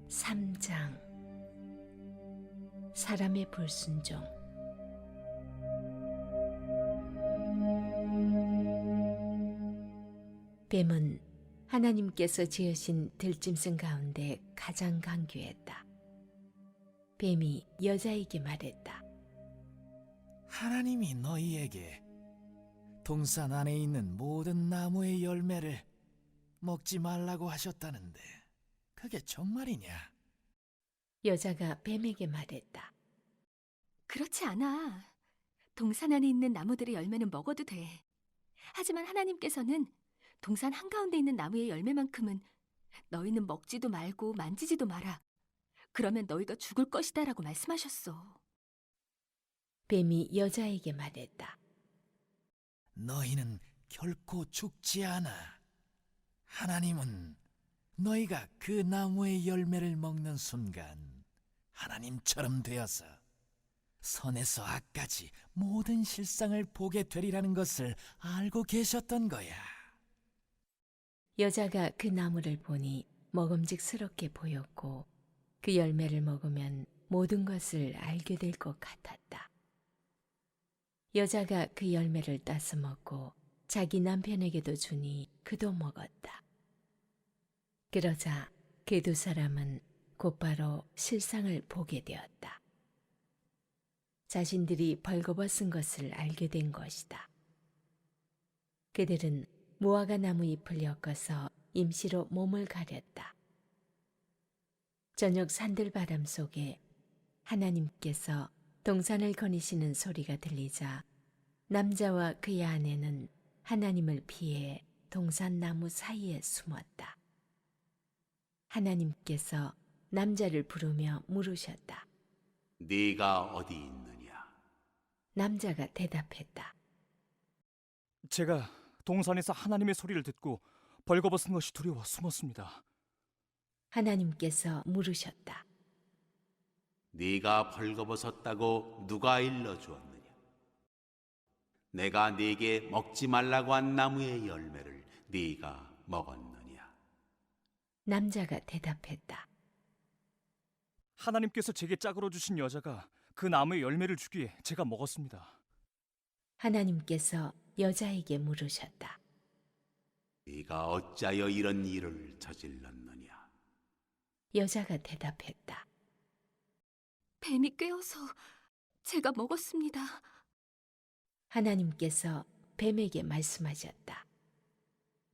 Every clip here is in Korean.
3장 사람의 불순종. 뱀은 하나님께서 지으신 들짐승 가운데 가장 강귀했다. 뱀이 여자에게 말했다. 하나님이 너희에게 동산 안에 있는 모든 나무의 열매를 먹지 말라고 하셨다는데 그게 정말이냐? 여자가 뱀에게 말했다. 그렇지 않아. 동산 안에 있는 나무들의 열매는 먹어도 돼. 하지만 하나님께서는 동산 한가운데 있는 나무의 열매만큼은 너희는 먹지도 말고 만지지도 마라. 그러면 너희가 죽을 것이다라고 말씀하셨어. 뱀이 여자에게 말했다. 너희는 결코 죽지 않아. 하나님은 너희가 그 나무의 열매를 먹는 순간 하나님처럼 되어서 선에서 악까지 모든 실상을 보게 되리라는 것을 알고 계셨던 거야. 여자가 그 나무를 보니 먹음직스럽게 보였고 그 열매를 먹으면 모든 것을 알게 될 것 같았다. 여자가 그 열매를 따서 먹고 자기 남편에게도 주니 그도 먹었다. 그러자 그 두 사람은 곧바로 실상을 보게 되었다. 자신들이 벌거벗은 것을 알게 된 것이다. 그들은 무화과 나무 잎을 엮어서 임시로 몸을 가렸다. 저녁 산들바람 속에 하나님께서 동산을 거니시는 소리가 들리자 남자와 그의 아내는 하나님을 피해 동산나무 사이에 숨었다. 하나님께서 남자를 부르며 물으셨다. 네가 어디 있느냐? 남자가 대답했다. 제가 동산에서 하나님의 소리를 듣고 벌거벗은 것이 두려워 숨었습니다. 하나님께서 물으셨다. 네가 벌거벗었다고 누가 일러주었느냐? 내가 네게 먹지 말라고 한 나무의 열매를 네가 먹었느냐? 남자가 대답했다. 하나님께서 제게 짝으로 주신 여자가 그 나무의 열매를 주기에 제가 먹었습니다. 하나님께서 여자에게 물으셨다. 네가 어찌하여 이런 일을 저질렀느냐? 여자가 대답했다. 뱀이 꿰어서 제가 먹었습니다. 하나님께서 뱀에게 말씀하셨다.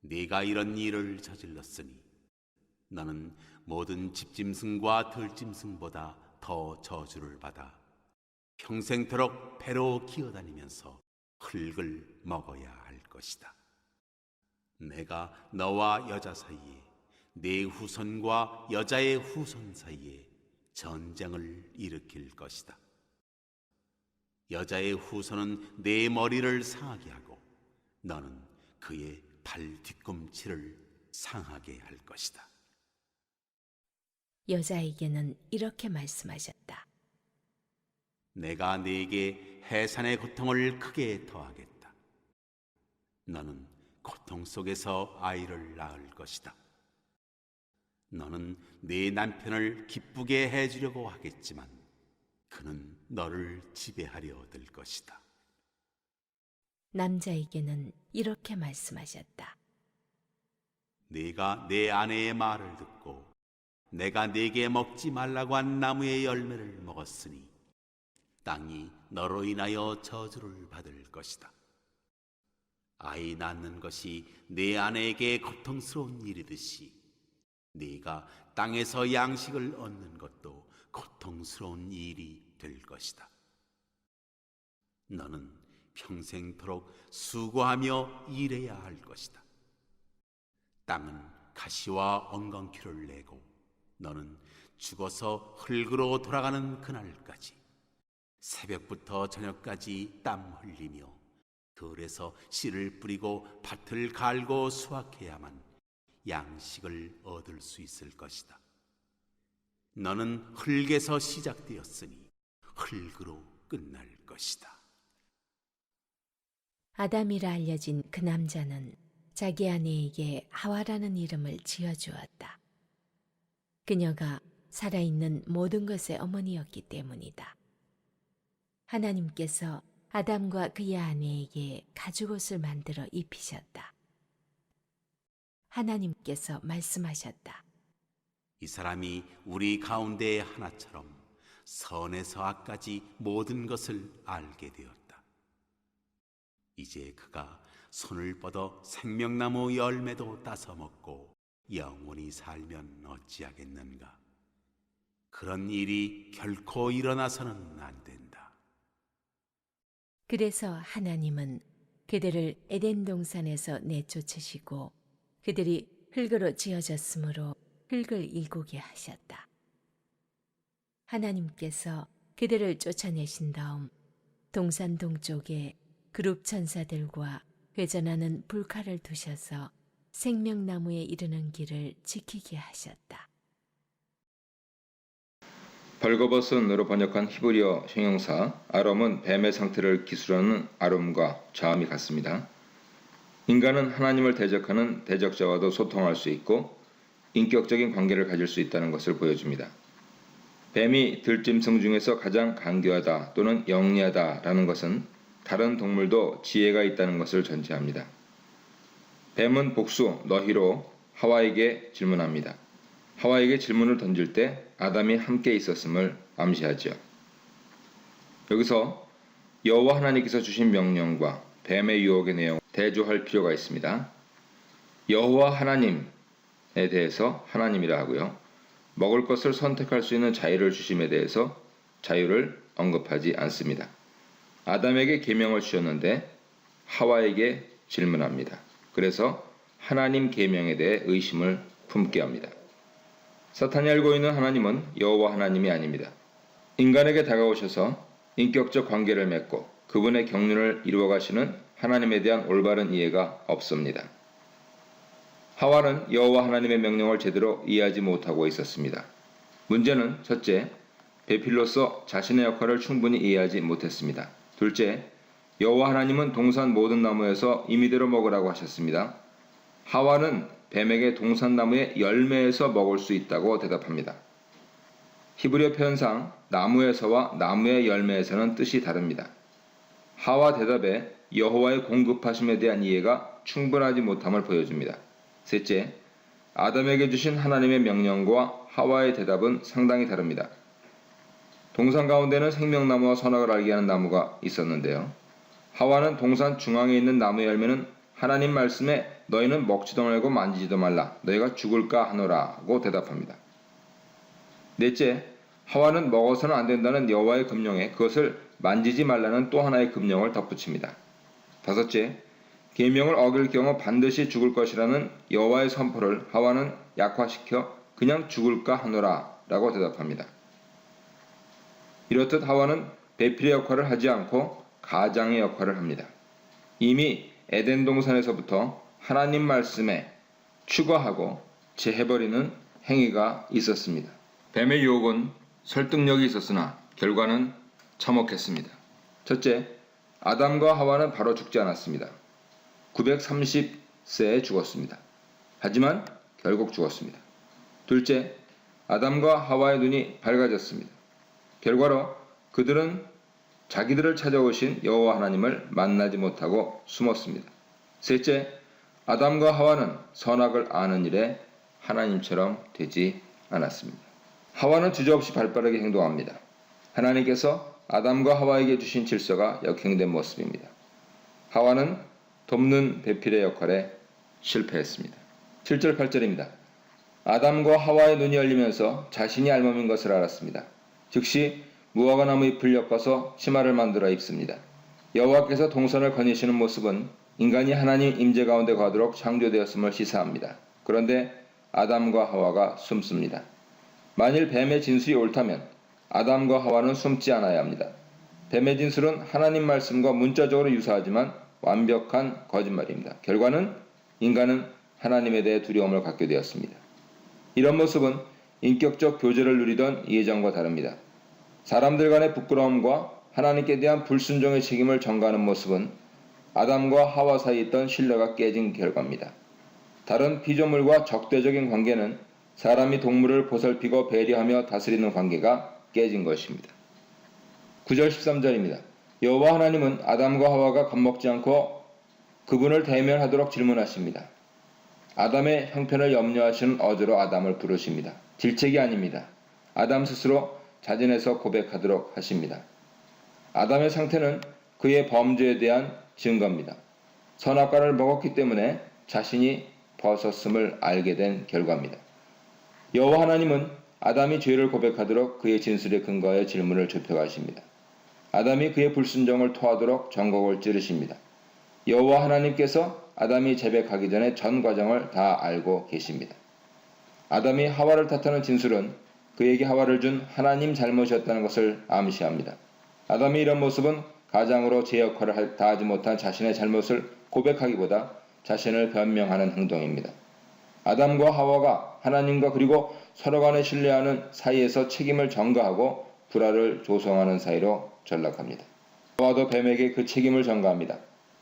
네가 이런 일을 저질렀으니 너는 모든 집짐승과 들짐승보다 더 저주를 받아 평생토록 배로 기어다니면서 흙을 먹어야 할 것이다. 내가 너와 여자 사이에, 네 후손과 여자의 후손 사이에 전쟁을 일으킬 것이다. 여자의 후손은 네 머리를 상하게 하고 너는 그의 발 뒤꿈치를 상하게 할 것이다. 여자에게는 이렇게 말씀하셨다. 내가 네게 해산의 고통을 크게 더하겠다. 너는 고통 속에서 아이를 낳을 것이다. 너는 네 남편을 기쁘게 해주려고 하겠지만 그는 너를 지배하려 들 것이다. 남자에게는 이렇게 말씀하셨다. 네가 내 아내의 말을 듣고 내가 네게 먹지 말라고 한 나무의 열매를 먹었으니 땅이 너로 인하여 저주를 받을 것이다. 아이 낳는 것이 네 아내에게 고통스러운 일이듯이 네가 땅에서 양식을 얻는 것도 고통스러운 일이 될 것이다. 너는 평생토록 수고하며 일해야 할 것이다. 땅은 가시와 엉겅퀴를 내고 너는 죽어서 흙으로 돌아가는 그날까지 새벽부터 저녁까지 땀 흘리며 들에서 씨를 뿌리고 밭을 갈고 수확해야만 양식을 얻을 수 있을 것이다. 너는 흙에서 시작되었으니 흙으로 끝날 것이다. 아담이라 알려진 그 남자는 자기 아내에게 하와라는 이름을 지어주었다. 그녀가 살아있는 모든 것의 어머니였기 때문이다. 하나님께서 아담과 그의 아내에게 가죽옷을 만들어 입히셨다. 하나님께서 말씀하셨다. 이 사람이 우리 가운데의 하나처럼 선에서 악까지 모든 것을 알게 되었다. 이제 그가 손을 뻗어 생명나무 열매도 따서 먹고 영원히 살면 어찌하겠는가. 그런 일이 결코 일어나서는 안 된다. 그래서 하나님은 그들을 에덴 동산에서 내쫓으시고 그들이 흙으로 지어졌으므로 흙을 일구게 하셨다. 하나님께서 그들을 쫓아내신 다음 동산 동쪽에 그룹 천사들과 회전하는 불칼을 두셔서 생명나무에 이르는 길을 지키게 하셨다. 벌거벗은으로 번역한 히브리어 형용사 아롬은 뱀의 상태를 기술하는 아롬과 자음이 같습니다. 인간은 하나님을 대적하는 대적자와도 소통할 수 있고 인격적인 관계를 가질 수 있다는 것을 보여줍니다. 뱀이 들짐승 중에서 가장 간교하다 또는 영리하다라는 것은 다른 동물도 지혜가 있다는 것을 전제합니다. 뱀은 복수 너희로 하와에게 질문합니다. 하와에게 질문을 던질 때 아담이 함께 있었음을 암시하죠. 여기서 여호와 하나님께서 주신 명령과 뱀의 유혹의 내용 대조할 필요가 있습니다. 여호와 하나님에 대해서 하나님이라 하고요. 먹을 것을 선택할 수 있는 자유를 주심에 대해서 자유를 언급하지 않습니다. 아담에게 계명을 주셨는데 하와에게 질문합니다. 그래서 하나님 계명에 대해 의심을 품게 합니다. 사탄이 알고 있는 하나님은 여호와 하나님이 아닙니다. 인간에게 다가오셔서 인격적 관계를 맺고 그분의 경륜을 이루어가시는 하나님에 대한 올바른 이해가 없습니다. 하와는 여호와 하나님의 명령을 제대로 이해하지 못하고 있었습니다. 문제는 첫째, 배필로서 자신의 역할을 충분히 이해하지 못했습니다. 둘째, 여호와 하나님은 동산 모든 나무에서 임의대로 먹으라고 하셨습니다. 하와는 뱀에게 동산나무의 열매에서 먹을 수 있다고 대답합니다. 히브리어 표현상 나무에서와 나무의 열매에서는 뜻이 다릅니다. 하와 대답에 여호와의 공급하심에 대한 이해가 충분하지 못함을 보여줍니다. 셋째, 아담에게 주신 하나님의 명령과 하와의 대답은 상당히 다릅니다. 동산 가운데는 생명나무와 선악을 알게 하는 나무가 있었는데요. 하와는 동산 중앙에 있는 나무의 열매는 하나님 말씀에 너희는 먹지도 말고 만지지도 말라 너희가 죽을까 하노라고 대답합니다. 넷째, 하와는 먹어서는 안 된다는 여호와의 금령에 그것을 만지지 말라는 또 하나의 금령을 덧붙입니다. 다섯째, 계명을 어길 경우 반드시 죽을 것이라는 여호와의 선포를 하와는 약화시켜 그냥 죽을까 하노라라고 대답합니다. 이렇듯 하와는 배필의 역할을 하지 않고 가장의 역할을 합니다. 이미 에덴 동산에서부터 하나님 말씀에 추가하고 제해버리는 행위가 있었습니다. 뱀의 유혹은 설득력이 있었으나 결과는 참혹했습니다. 첫째, 아담과 하와는 바로 죽지 않았습니다. 930세에 죽었습니다. 하지만 결국 죽었습니다. 둘째, 아담과 하와의 눈이 밝아졌습니다. 결과로 그들은 자기들을 찾아오신 여호와 하나님을 만나지 못하고 숨었습니다. 셋째, 아담과 하와는 선악을 아는 일에 하나님처럼 되지 않았습니다. 하와는 주저없이 발빠르게 행동합니다. 하나님께서 아담과 하와에게 주신 질서가 역행된 모습입니다. 하와는 돕는 배필의 역할에 실패했습니다. 7절 8절입니다. 아담과 하와의 눈이 열리면서 자신이 알몸인 것을 알았습니다. 즉시 무화과 나무 잎을 엮어서 치마를 만들어 입습니다. 여호와께서 동산을 거니시는 모습은 인간이 하나님 임재 가운데 가도록 창조되었음을 시사합니다. 그런데 아담과 하와가 숨습니다. 만일 뱀의 진술이 옳다면 아담과 하와는 숨지 않아야 합니다. 뱀의 진술은 하나님 말씀과 문자적으로 유사하지만 완벽한 거짓말입니다. 결과는 인간은 하나님에 대해 두려움을 갖게 되었습니다. 이런 모습은 인격적 교제를 누리던 예전과 다릅니다. 사람들 간의 부끄러움과 하나님께 대한 불순종의 책임을 전가하는 모습은 아담과 하와 사이에 있던 신뢰가 깨진 결과입니다. 다른 피조물과 적대적인 관계는 사람이 동물을 보살피고 배려하며 다스리는 관계가 깨진 것입니다. 9절 13절입니다. 여호와 하나님은 아담과 하와가 겁먹지 않고 그분을 대면하도록 질문하십니다. 아담의 형편을 염려하시는 어조로 아담을 부르십니다. 질책이 아닙니다. 아담 스스로 자진해서 고백하도록 하십니다. 아담의 상태는 그의 범죄에 대한 증거입니다. 선악과를 먹었기 때문에 자신이 벗었음을 알게 된 결과입니다. 여호와 하나님은 아담이 죄를 고백하도록 그의 진술에 근거하여 질문을 좁혀가십니다. 아담이 그의 불순종을 토하도록 전곡을 찌르십니다. 여호와 하나님께서 아담이 자백하기 전에 전 과정을 다 알고 계십니다. 아담이 하와를 탓하는 진술은 그에게 하와를 준 하나님 잘못이었다는 것을 암시합니다. 아담의 이런 모습은 가장으로 제 역할을 다하지 못한 자신의 잘못을 고백하기보다 자신을 변명하는 행동입니다. 아담과 하와가 하나님과 그리고 서로 간에 신뢰하는 사이에서 책임을 전가하고 불화를 조성하는 사이로 전락합니다. 하와도 뱀에게 그 책임을 전가합니다.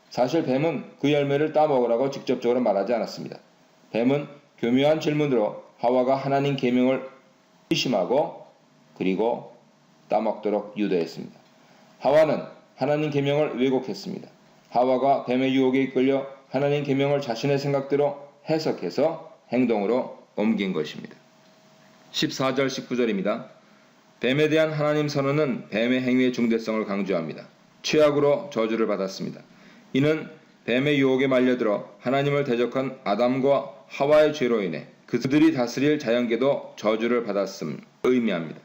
사실 뱀은 그 열매를 따먹으라고 직접적으로 말하지 않았습니다. 뱀은 교묘한 질문으로 하와가 하나님 계명을 의심하고 그리고 따먹도록 유도했습니다. 하와는 하나님 계명을 왜곡했습니다. 하와가 뱀의 유혹에 이끌려 하나님 계명을 자신의 생각대로 해석해서 행동으로 옮긴 것입니다. 14절 19절입니다. 뱀에 대한 하나님 선언은 뱀의 행위의 중대성을 강조합니다. 최악으로 저주를 받았습니다. 이는 뱀의 유혹에 말려들어 하나님을 대적한 아담과 하와의 죄로 인해 그들이 다스릴 자연계도 저주를 받았음을 의미합니다.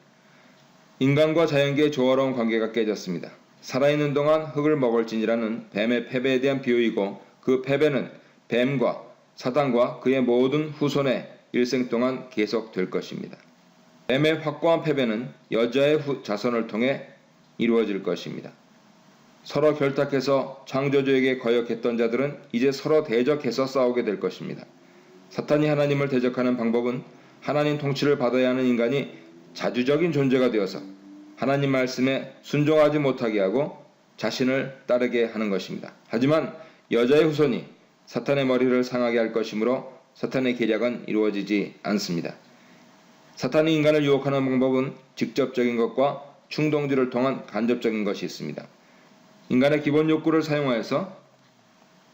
인간과 자연계의 조화로운 관계가 깨졌습니다. 살아있는 동안 흙을 먹을지니라는 뱀의 패배에 대한 비유이고 그 패배는 뱀과 사단과 그의 모든 후손의 일생 동안 계속될 것입니다. 뱀의 확고한 패배는 여자의 자손을 통해 이루어질 것입니다. 서로 결탁해서 창조주에게 거역했던 자들은 이제 서로 대적해서 싸우게 될 것입니다. 사탄이 하나님을 대적하는 방법은 하나님 통치를 받아야 하는 인간이 자주적인 존재가 되어서 하나님 말씀에 순종하지 못하게 하고 자신을 따르게 하는 것입니다. 하지만 여자의 후손이 사탄의 머리를 상하게 할 것이므로 사탄의 계략은 이루어지지 않습니다. 사탄이 인간을 유혹하는 방법은 직접적인 것과 충동질을 통한 간접적인 것이 있습니다. 인간의 기본 욕구를 사용하여서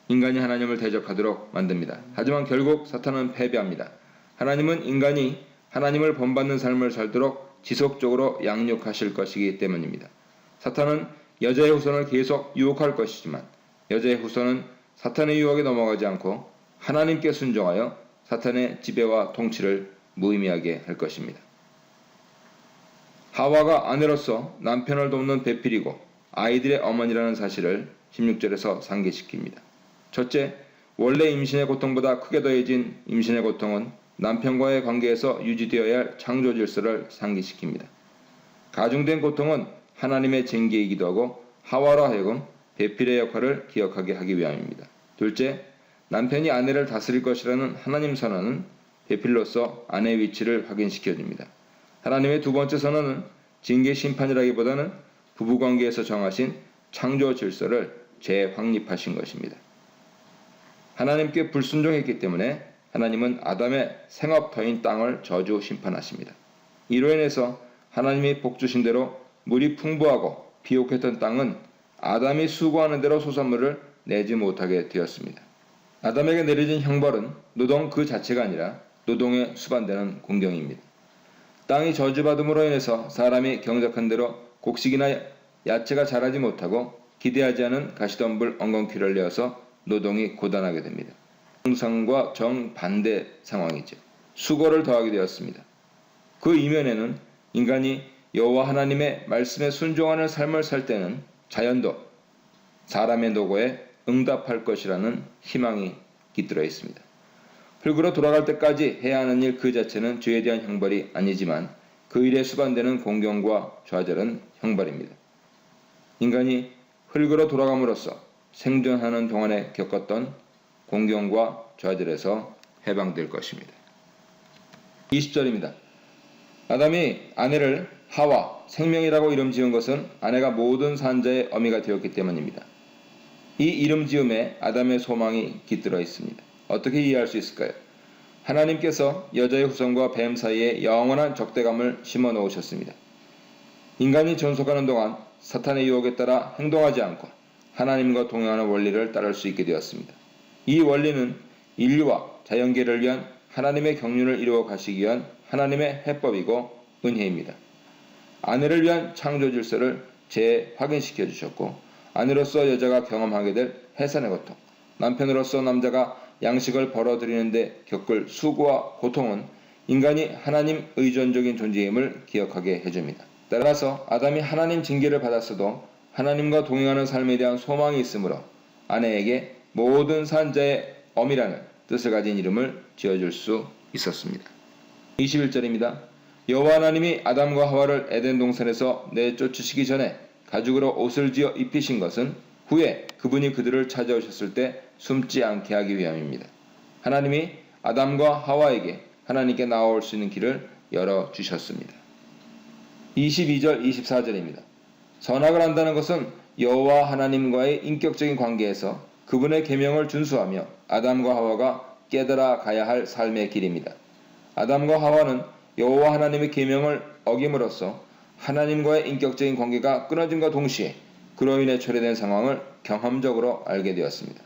인간이 하나님을 대적하도록 만듭니다. 하지만 결국 사탄은 패배합니다. 하나님은 인간이 하나님을 본받는 삶을 살도록 지속적으로 양육하실 것이기 때문입니다. 사탄은 여자의 후손을 계속 유혹할 것이지만 여자의 후손은 사탄의 유혹에 넘어가지 않고 하나님께 순종하여 사탄의 지배와 통치를 무의미하게 할 것입니다. 하와가 아내로서 남편을 돕는 배필이고 아이들의 어머니라는 사실을 16절에서 상기시킵니다. 첫째, 원래 임신의 고통보다 크게 더해진 임신의 고통은 남편과의 관계에서 유지되어야 할 창조 질서를 상기시킵니다. 가중된 고통은 하나님의 징계이기도 하고 하와로 하여금 배필의 역할을 기억하게 하기 위함입니다. 둘째, 남편이 아내를 다스릴 것이라는 하나님 선언은 배필로서 아내의 위치를 확인시켜줍니다. 하나님의 두 번째 선언은 징계 심판이라기보다는 부부관계에서 정하신 창조 질서를 재확립하신 것입니다. 하나님께 불순종했기 때문에 하나님은 아담의 생업터인 땅을 저주 심판하십니다. 이로 인해서 하나님이 복주신 대로 물이 풍부하고 비옥했던 땅은 아담이 수고하는 대로 소산물을 내지 못하게 되었습니다. 아담에게 내려진 형벌은 노동 그 자체가 아니라 노동에 수반되는 공경입니다. 땅이 저주받음으로 인해서 사람이 경작한 대로 곡식이나 야채가 자라지 못하고 기대하지 않은 가시덤불 엉겅퀴를 내어서 노동이 고단하게 됩니다. 정상과 정반대 상황이죠. 수고를 더하게 되었습니다. 그 이면에는 인간이 여호와 하나님의 말씀에 순종하는 삶을 살 때는 자연도 사람의 노고에 응답할 것이라는 희망이 깃들어 있습니다. 흙으로 돌아갈 때까지 해야 하는 일 그 자체는 죄에 대한 형벌이 아니지만 그 일에 수반되는 공경과 좌절은 형벌입니다. 인간이 흙으로 돌아감으로써 생존하는 동안에 겪었던 공경과 좌절에서 해방될 것입니다. 20절입니다. 아담이 아내를 하와, 생명이라고 이름 지은 것은 아내가 모든 산자의 어미가 되었기 때문입니다. 이 이름 지음에 아담의 소망이 깃들어 있습니다. 어떻게 이해할 수 있을까요? 하나님께서 여자의 후손과 뱀 사이에 영원한 적대감을 심어 놓으셨습니다. 인간이 존속하는 동안 사탄의 유혹에 따라 행동하지 않고 하나님과 동행하는 원리를 따를 수 있게 되었습니다. 이 원리는 인류와 자연계를 위한 하나님의 경륜을 이루어 가시기 위한 하나님의 해법이고 은혜입니다. 아내를 위한 창조 질서를 재확인시켜 주셨고, 아내로서 여자가 경험하게 될 해산의 고통, 남편으로서 남자가 양식을 벌어들이는데 겪을 수고와 고통은 인간이 하나님 의존적인 존재임을 기억하게 해줍니다. 따라서 아담이 하나님 징계를 받았어도 하나님과 동행하는 삶에 대한 소망이 있으므로 아내에게 모든 산자의 어미라는 뜻을 가진 이름을 지어줄 수 있었습니다. 21절입니다. 여호와 하나님이 아담과 하와를 에덴 동산에서 내쫓으시기 전에 가죽으로 옷을 지어 입히신 것은 후에 그분이 그들을 찾아오셨을 때 숨지 않게 하기 위함입니다. 하나님이 아담과 하와에게 하나님께 나아올 수 있는 길을 열어주셨습니다. 22절 24절입니다. 선악을 한다는 것은 여호와 하나님과의 인격적인 관계에서 그분의 계명을 준수하며 아담과 하와가 깨달아 가야 할 삶의 길입니다. 아담과 하와는 여호와 하나님의 계명을 어김으로써 하나님과의 인격적인 관계가 끊어짐과 동시에 그로 인해 초래된 상황을 경험적으로 알게 되었습니다.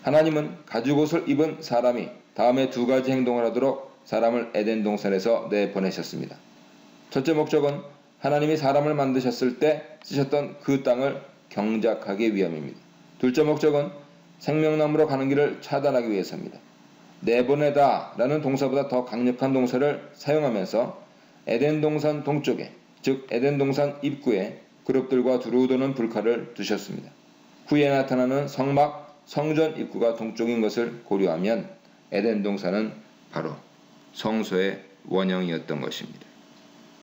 하나님은 가죽옷을 입은 사람이 다음에 두 가지 행동을 하도록 사람을 에덴 동산에서 내보내셨습니다. 첫째 목적은 하나님이 사람을 만드셨을 때 쓰셨던 그 땅을 경작하기 위함입니다. 둘째 목적은 생명나무로 가는 길을 차단하기 위해서입니다. 내보내다 라는 동사보다 더 강력한 동사를 사용하면서 에덴 동산 동쪽에, 즉 에덴 동산 입구에 그룹들과 두루 도는 불칼을 두셨습니다. 후에 나타나는 성막, 성전 입구가 동쪽인 것을 고려하면 에덴 동산은 바로 성소의 원형이었던 것입니다.